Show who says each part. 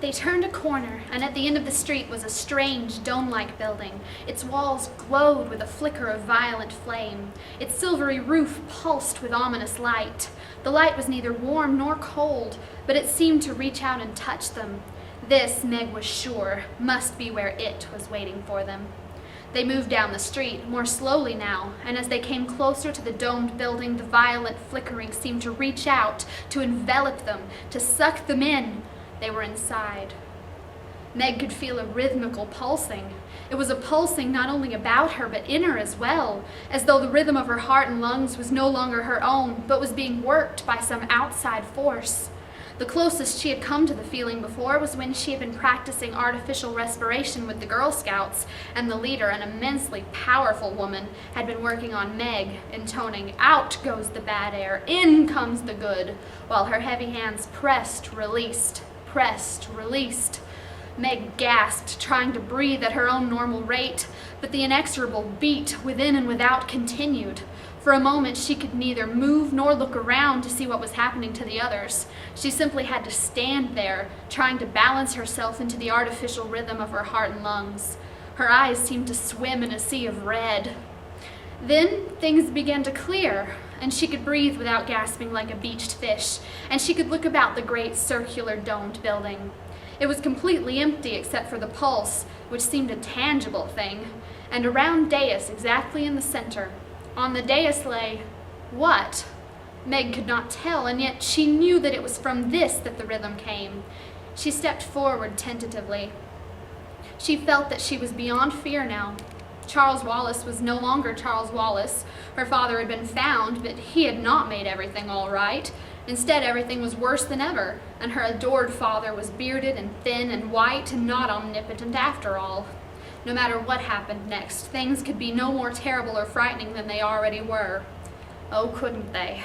Speaker 1: They turned a corner, and at the end of the street was a strange, dome-like building. Its walls glowed with a flicker of violent flame. Its silvery roof pulsed with ominous light. The light was neither warm nor cold, but it seemed to reach out and touch them. This, Meg was sure, must be where it was waiting for them. They moved down the street, more slowly now, and as they came closer to the domed building, the violet flickering seemed to reach out, to envelop them, to suck them in. They were inside. Meg could feel a rhythmical pulsing. It was a pulsing not only about her, but in her as well, as though the rhythm of her heart and lungs was no longer her own, but was being worked by some outside force. The closest she had come to the feeling before was when she had been practicing artificial respiration with the Girl Scouts, and the leader, an immensely powerful woman, had been working on Meg, intoning, "Out goes the bad air, in comes the good," while her heavy hands pressed, released. Meg gasped, trying to breathe at her own normal rate, but the inexorable beat within and without continued. For a moment she could neither move nor look around to see what was happening to the others. She simply had to stand there, trying to balance herself into the artificial rhythm of her heart and lungs. Her eyes seemed to swim in a sea of red. Then things began to clear, and she could breathe without gasping like a beached fish, and she could look about the great circular domed building. It was completely empty except for the pulse, which seemed a tangible thing, and a round dais exactly in the center. On the dais lay what? Meg could not tell, and yet she knew that it was from this that the rhythm came. She stepped forward tentatively. She felt that she was beyond fear now. Charles Wallace was no longer Charles Wallace. Her father had been found, but he had not made everything all right. Instead, everything was worse than ever, and her adored father was bearded and thin and white and not omnipotent after all. No matter what happened next, things could be no more terrible or frightening than they already were. Oh, couldn't they?